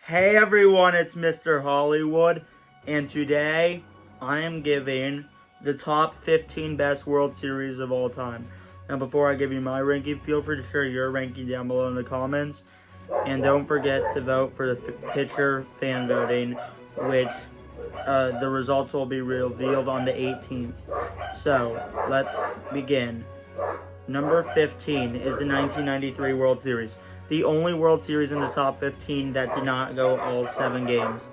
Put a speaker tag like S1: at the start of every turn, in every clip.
S1: Hey everyone, it's Mr. Hollywood, and today I am giving the top 15 best World Series of all time. Now, before I give you my ranking, feel free to share your ranking down below in the comments, and don't forget to vote for the pitcher fan voting, which the results will be revealed on the 18th. So, let's begin. Number 15 is the 1993 World Series, the only World Series in the top 15 that did not go all 7 games.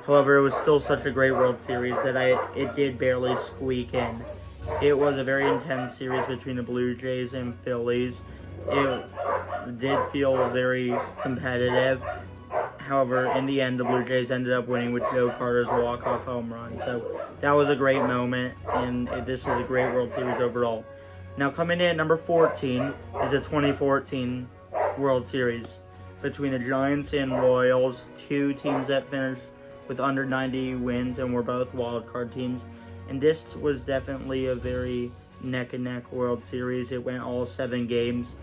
S1: However, it was still such a great World Series that it did barely squeak in. It was a very intense series between the Blue Jays and Phillies. It did feel very competitive. However, in the end, the Blue Jays ended up winning with Joe Carter's walk-off home run. So that was a great moment, and this is a great World Series overall. Now, coming in at number 14 is the 2014 World Series between the Giants and Royals, two teams that finished with under 90 wins and were both wildcard teams. And this was definitely a very neck-and-neck World Series. It went all 7 games.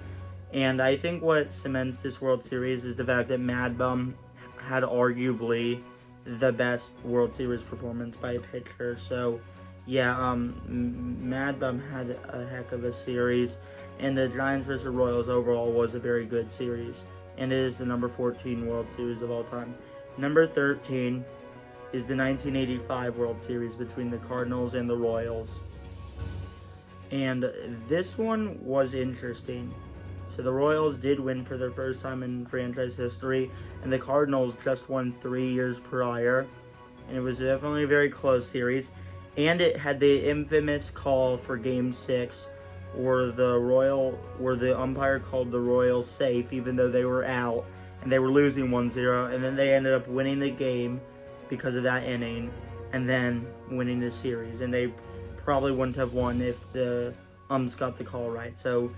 S1: And I think what cements this World Series is the fact that Mad Bum had arguably the best World Series performance by a pitcher. So, yeah, Mad Bum had a heck of a series, and the Giants vs. Royals overall was a very good series, and it is the number 14 World Series of all time. Number 13 is the 1985 World Series between the Cardinals and the Royals, and this one was interesting. So the Royals did win for their first time in franchise history, and the Cardinals just won 3 years prior, and it was definitely a very close series. And it had the infamous call for Game 6 where the umpire called the Royals safe even though they were out and they were losing 1-0, and then they ended up winning the game because of that inning and then winning the series. And they probably wouldn't have won if the umps got the call right. So,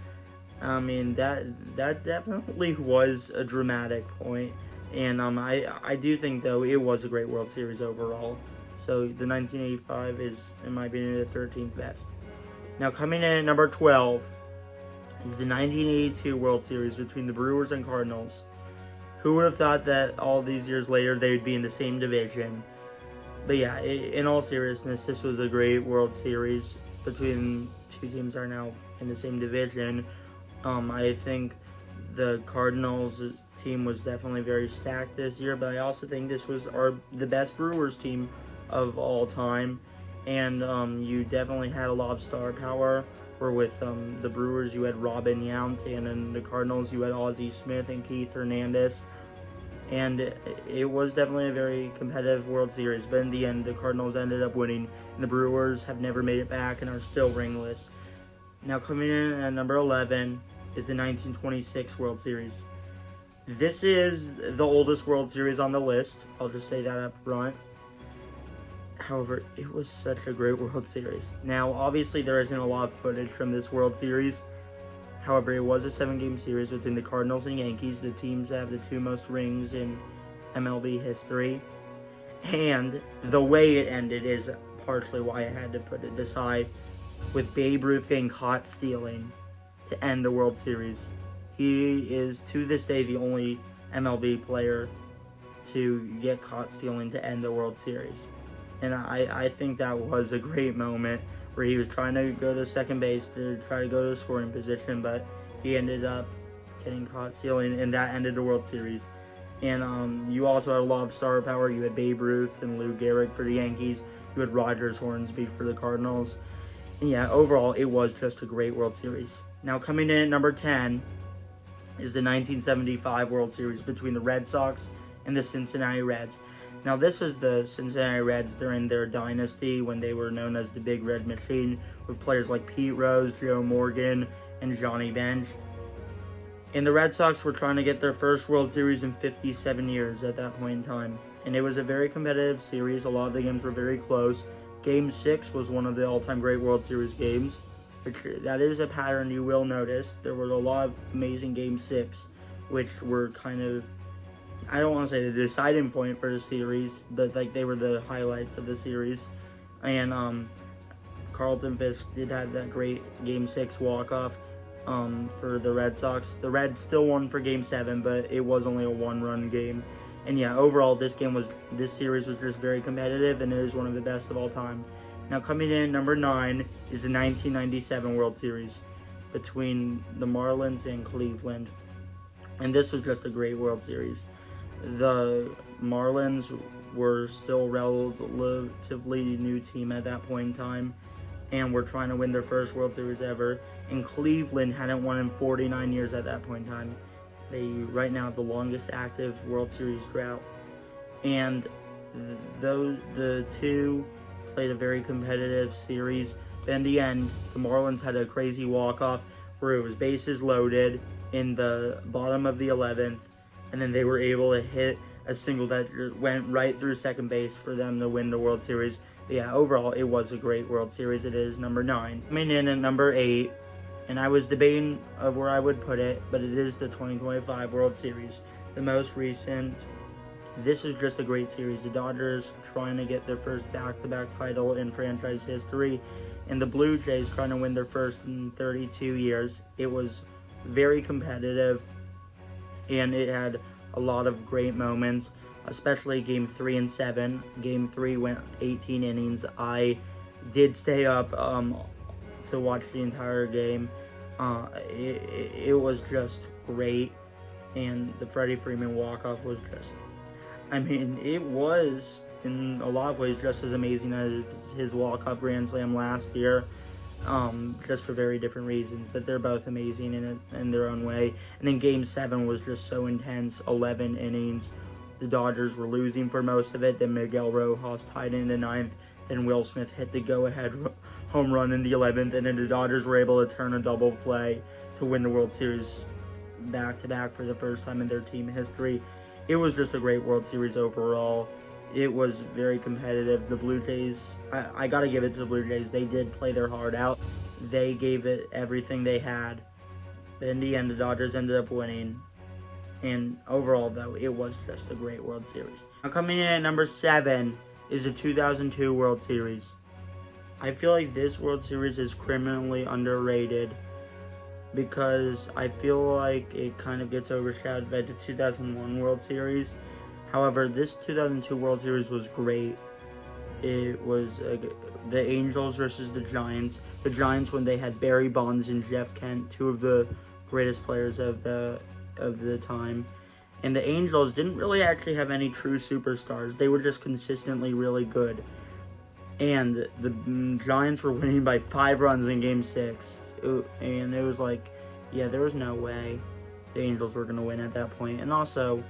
S1: I mean, that definitely was a dramatic point. And I do think, though, it was a great World Series overall. So the 1985 is, in my opinion, the 13th best. Now, coming in at number 12 is the 1982 World Series between the Brewers and Cardinals. Who would have thought that all these years later they would be in the same division? But yeah, in all seriousness, this was a great World Series between two teams that are now in the same division. I think the Cardinals team was definitely very stacked this year, but I also think this was the best Brewers team of all time, and you definitely had a lot of star power. Where with the Brewers you had Robin Yount, and in the Cardinals you had Ozzie Smith and Keith Hernandez, and it was definitely a very competitive World Series. But in the end, the Cardinals ended up winning, and the Brewers have never made it back and are still ringless. Now, coming in at number 11 is the 1926 World Series. This is the oldest World Series on the list. I'll just say that up front. However, it was such a great World Series. Now, obviously, there isn't a lot of footage from this World Series. However, it was a 7-game series between the Cardinals and Yankees, the teams that have the 2 most rings in MLB history. And the way it ended is partially why I had to put it this high, with Babe Ruth getting caught stealing to end the World Series. He is, to this day, the only MLB player to get caught stealing to end the World Series. And I think that was a great moment where he was trying to go to second base to try to go to a scoring position, but he ended up getting caught stealing, and that ended the World Series. And you also had a lot of star power. You had Babe Ruth and Lou Gehrig for the Yankees. You had Rogers Hornsby for the Cardinals. And yeah, overall, it was just a great World Series. Now, coming in at number 10 is the 1975 World Series between the Red Sox and the Cincinnati Reds. Now, this was the Cincinnati Reds during their dynasty when they were known as the Big Red Machine, with players like Pete Rose, Joe Morgan, and Johnny Bench. And the Red Sox were trying to get their first World Series in 57 years at that point in time. And it was a very competitive series. A lot of the games were very close. Game 6 was one of the all-time great World Series games. That is a pattern you will notice. There were a lot of amazing Game 6, which were kind of, I don't want to say the deciding point for the series, but like they were the highlights of the series. And Carlton Fisk did have that great Game 6 walk-off for the Red Sox. The Reds still won for Game 7, but it was only a one-run game. And yeah, overall, this series was just very competitive, and it is one of the best of all time. Now, coming in at number 9 is the 1997 World Series between the Marlins and Cleveland. And this was just a great World Series. The Marlins were still relatively new team at that point in time, and were trying to win their first World Series ever. And Cleveland hadn't won in 49 years at that point in time. They right now have the longest active World Series drought. And the two played a very competitive series. But in the end, the Marlins had a crazy walk-off where it was bases loaded in the bottom of the 11th, and then they were able to hit a single that went right through second base for them to win the World Series. But yeah, overall, it was a great World Series. It is number 9. Coming in at number 8, and I was debating of where I would put it, but it is the 2025 World Series, the most recent. This is just a great series. The Dodgers trying to get their first back-to-back title in franchise history, and the Blue Jays trying to win their first in 32 years. It was very competitive, and it had a lot of great moments, especially Game 3 and 7. Game 3 went 18 innings. I did stay up to watch the entire game. It was just great, and the Freddie Freeman walk-off was just, I mean, it was in a lot of ways just as amazing as his walk-off grand slam last year, just for very different reasons, but they're both amazing in their own way. And then Game 7 was just so intense, 11 innings. The Dodgers were losing for most of it, then Miguel Rojas tied in the 9th, then Will Smith hit the go-ahead home run in the 11th, and then the Dodgers were able to turn a double play to win the World Series back-to-back for the first time in their team history. It was just a great World Series overall. It was very competitive. The Blue Jays, I gotta give it to the Blue Jays. They did play their heart out. They gave it everything they had. But in the end, the Dodgers ended up winning. And overall, though, it was just a great World Series. Now, coming in at number 7 is the 2002 World Series. I feel like this World Series is criminally underrated because I feel like it kind of gets overshadowed by the 2001 World Series. However, this 2002 World Series was great. It was the Angels versus the Giants. The Giants, when they had Barry Bonds and Jeff Kent, two of the greatest players of the time. And the Angels didn't really actually have any true superstars. They were just consistently really good. And the Giants were winning by 5 runs in Game 6. And it was like, yeah, there was no way the Angels were going to win at that point. And also,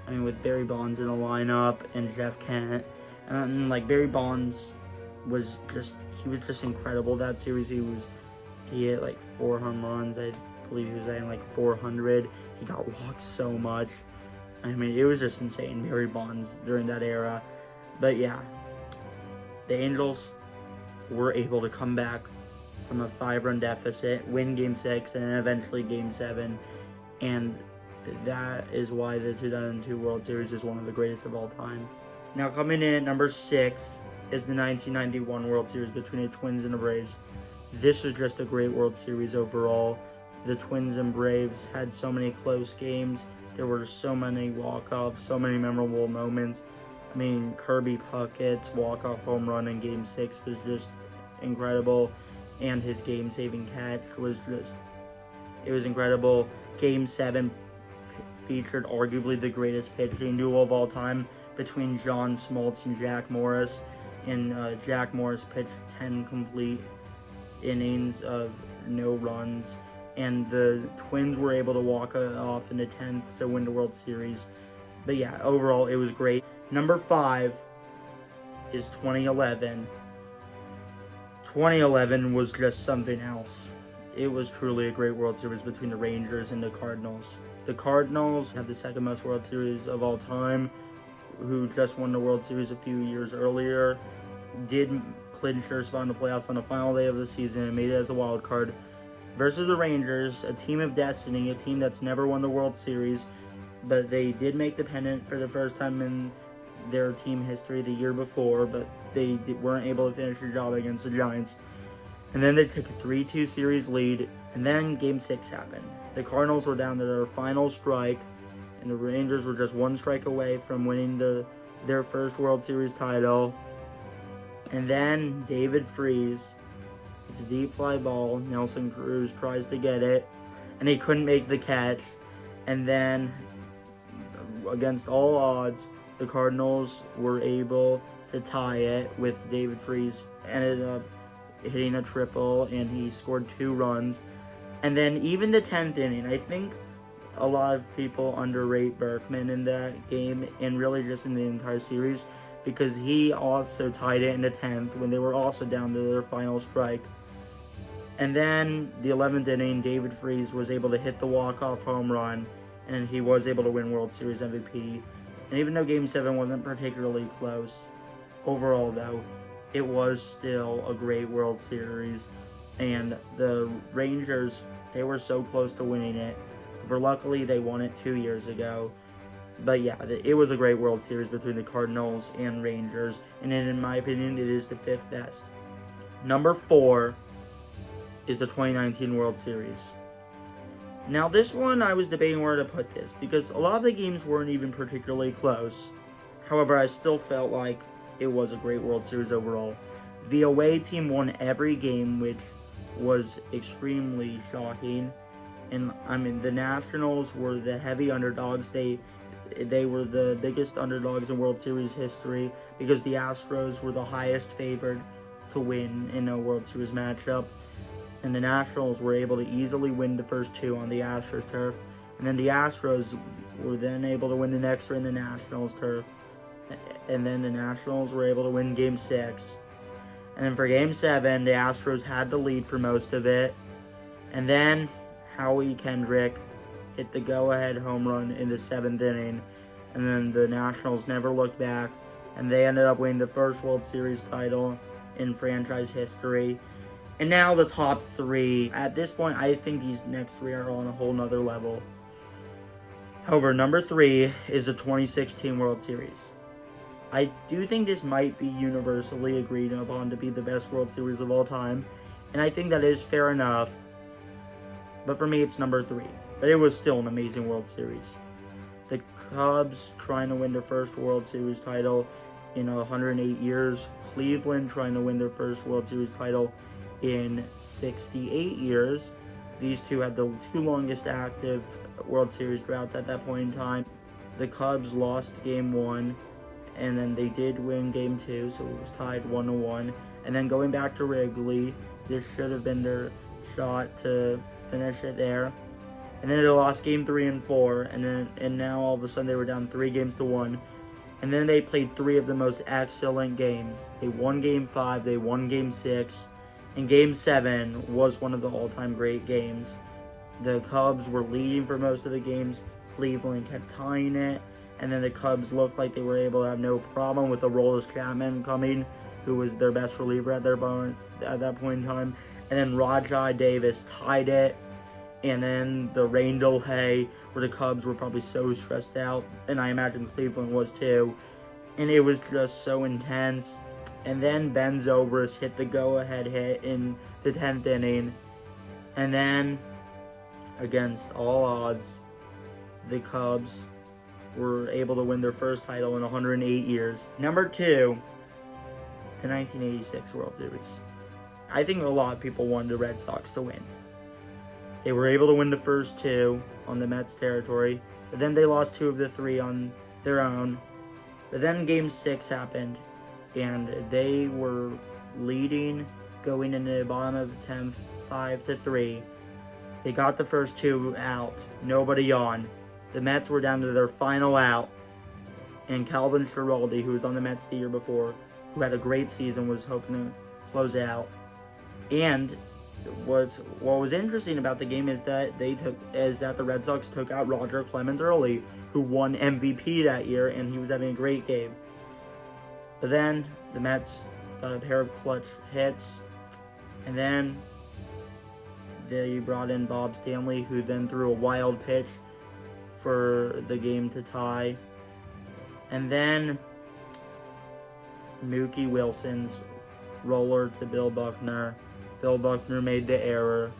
S1: I mean, with Barry Bonds in the lineup and Jeff Kent, and like Barry Bonds was just incredible that series. He hit like 4 home runs. I believe he was hitting like 400. He got walked so much. I mean, it was just insane, Barry Bonds during that era. But yeah, the Angels were able to come back from a 5-run deficit, win Game 6, and then eventually Game 7. And that is why the 2002 World Series is one of the greatest of all time. Now, coming in at number 6 is the 1991 World Series between the Twins and the Braves. This was just a great World Series overall. The Twins and Braves had so many close games. There were so many walk-offs, so many memorable moments. I mean, Kirby Puckett's walk-off home run in Game 6 was just incredible, and his game-saving catch was it was incredible. Game 7 featured arguably the greatest pitching duel of all time between John Smoltz and Jack Morris, and Jack Morris pitched 10 complete innings of no runs, and the Twins were able to walk off in the 10th to win the World Series. But yeah, overall, it was great. Number 5 is 2011. 2011 was just something else. It was truly a great World Series between the Rangers and the Cardinals. The Cardinals have the second most World Series of all time, who just won the World Series a few years earlier, did clinch their spot in the playoffs on the final day of the season and made it as a wild card, versus the Rangers, a team of destiny, a team that's never won the World Series, but they did make the pennant for the first time in their team history the year before, but they weren't able to finish the job against the Giants. And then they took a 3-2 series lead, and then Game 6 happened. The Cardinals were down to their final strike, and the Rangers were just one strike away from winning their first World Series title. And then David Freese, it's a deep fly ball. Nelson Cruz tries to get it, and he couldn't make the catch. And then, against all odds, the Cardinals were able to tie it with David Freese. Ended up hitting a triple, and he scored 2 runs. And then even the 10th inning, I think a lot of people underrate Berkman in that game, and really just in the entire series, because he also tied it in the 10th when they were also down to their final strike. And then the 11th inning, David Freese was able to hit the walk-off home run, and he was able to win World Series MVP. And even though Game 7 wasn't particularly close, overall though, it was still a great World Series. And the Rangers, they were so close to winning it. For luckily, they won it 2 years ago. But yeah, it was a great World Series between the Cardinals and Rangers. And in my opinion, it is the 5th best. Number 4 is the 2019 World Series. Now this one, I was debating where to put this, because a lot of the games weren't even particularly close. However, I still felt like it was a great World Series overall. The away team won every game, which was extremely shocking. And I mean, the Nationals were the heavy underdogs. They were the biggest underdogs in World Series history, because the Astros were the highest favored to win in a World Series matchup. And the Nationals were able to easily win the first 2 on the Astros turf. And then the Astros were then able to win the next 3 in the Nationals turf. And then the Nationals were able to win Game 6. And then for Game 7, the Astros had the lead for most of it. And then Howie Kendrick hit the go-ahead home run in the 7th inning. And then the Nationals never looked back. And they ended up winning the first World Series title in franchise history. And now the top 3. At this point, I think these next 3 are on a whole nother level. However, number 3 is the 2016 World Series. I do think this might be universally agreed upon to be the best World Series of all time. And I think that is fair enough. But for me, it's number 3. But it was still an amazing World Series. The Cubs trying to win their first World Series title in 108 years. Cleveland trying to win their first World Series title in 68 years. These two had the 2 longest active World Series droughts at that point in time. The Cubs lost Game 1, and then they did win Game 2, so it was tied 1-1. And then going back to Wrigley, this should have been their shot to finish it there. And then they lost Game 3 and 4, and now all of a sudden they were down 3-1. And then they played 3 of the most excellent games. They won Game 5, they won Game 6, and Game 7 was one of the all-time great games. The Cubs were leading for most of the games. Cleveland kept tying it, and then the Cubs looked like they were able to have no problem with Aroldis Chapman coming, who was their best reliever at that point in time. And then Rajai Davis tied it, and then the rain delay, where the Cubs were probably so stressed out, and I imagine Cleveland was too, and it was just so intense. And then Ben Zobrist hit the go-ahead hit in the 10th inning, and then, against all odds, the Cubs were able to win their first title in 108 years. Number 2, the 1986 World Series. I think a lot of people wanted the Red Sox to win. They were able to win the first 2 on the Mets territory, but then they lost 2 of the 3 on their own. But then Game 6 happened, and they were leading going into the bottom of the 10th, 5-3. They got the first 2 out, nobody on. The Mets were down to their final out, and Calvin Schiraldi, who was on the Mets the year before, who had a great season, was hoping to close out. And what was interesting about the game is that the Red Sox took out Roger Clemens early, who won MVP that year, and he was having a great game. But then the Mets got a pair of clutch hits, and then they brought in Bob Stanley, who then threw a wild pitch for the game to tie. And then Mookie Wilson's roller to Bill Buckner. Bill Buckner made the error,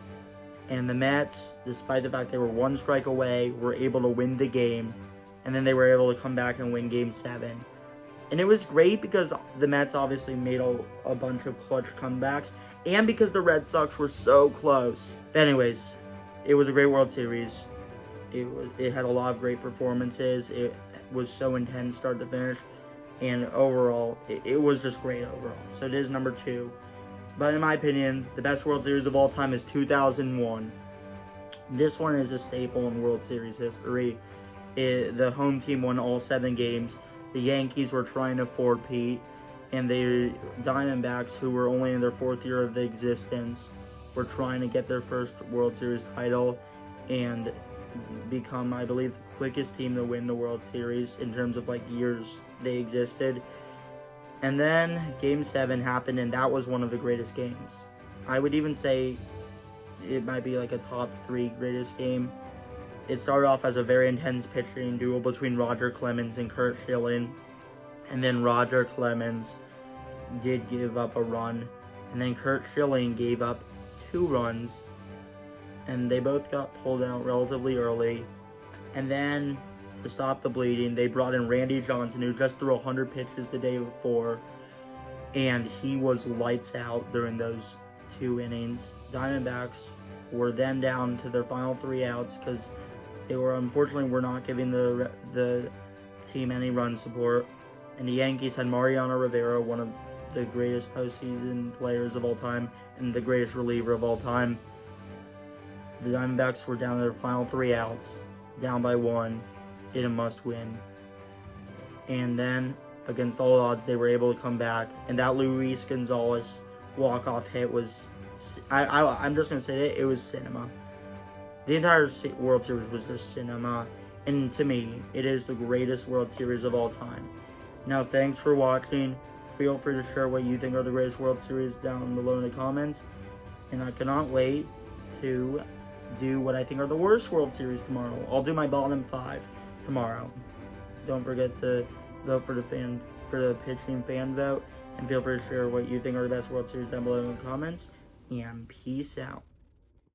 S1: and the Mets, despite the fact they were 1 strike away, were able to win the game. and then they were able to come back and win Game 7. And it was great because the Mets obviously made a bunch of clutch comebacks, and because the Red Sox were so close. But anyways, it was a great World Series. It had a lot of great performances. It was so intense start to finish, and overall, it was just great overall. So it is number 2. But in my opinion, the best World Series of all time is 2001. This one is a staple in World Series history. The home team won all 7 games. The Yankees were trying to four-peat, and the Diamondbacks, who were only in their 4th year of existence, were trying to get their first World Series title and become, I believe, the quickest team to win the World Series in terms of years they existed. And then Game 7 happened, and that was one of the greatest games. I would even say it might be a top 3 greatest game. It started off as a very intense pitching duel between Roger Clemens and Curt Schilling, and then Roger Clemens did give up a run, and then Curt Schilling gave up 2 runs, and they both got pulled out relatively early. And then, to stop the bleeding, they brought in Randy Johnson, who just threw 100 pitches the day before, and he was lights out during those 2 innings. Diamondbacks were then down to their final 3 outs because they were not giving the team any run support. And the Yankees had Mariano Rivera, one of the greatest postseason players of all time and the greatest reliever of all time. The Diamondbacks were down to their final 3 outs, down by 1, in a must-win. And then, against all odds, they were able to come back. And that Luis Gonzalez walk-off hit was, I'm just going to say it was cinema. The entire World Series was just cinema, and to me, it is the greatest World Series of all time. Now, thanks for watching. Feel free to share what you think are the greatest World Series down below in the comments, and I cannot wait to do what I think are the worst World Series tomorrow. I'll do my bottom 5 tomorrow. Don't forget to vote for the pitching fan vote, and feel free to share what you think are the best World Series down below in the comments, and peace out.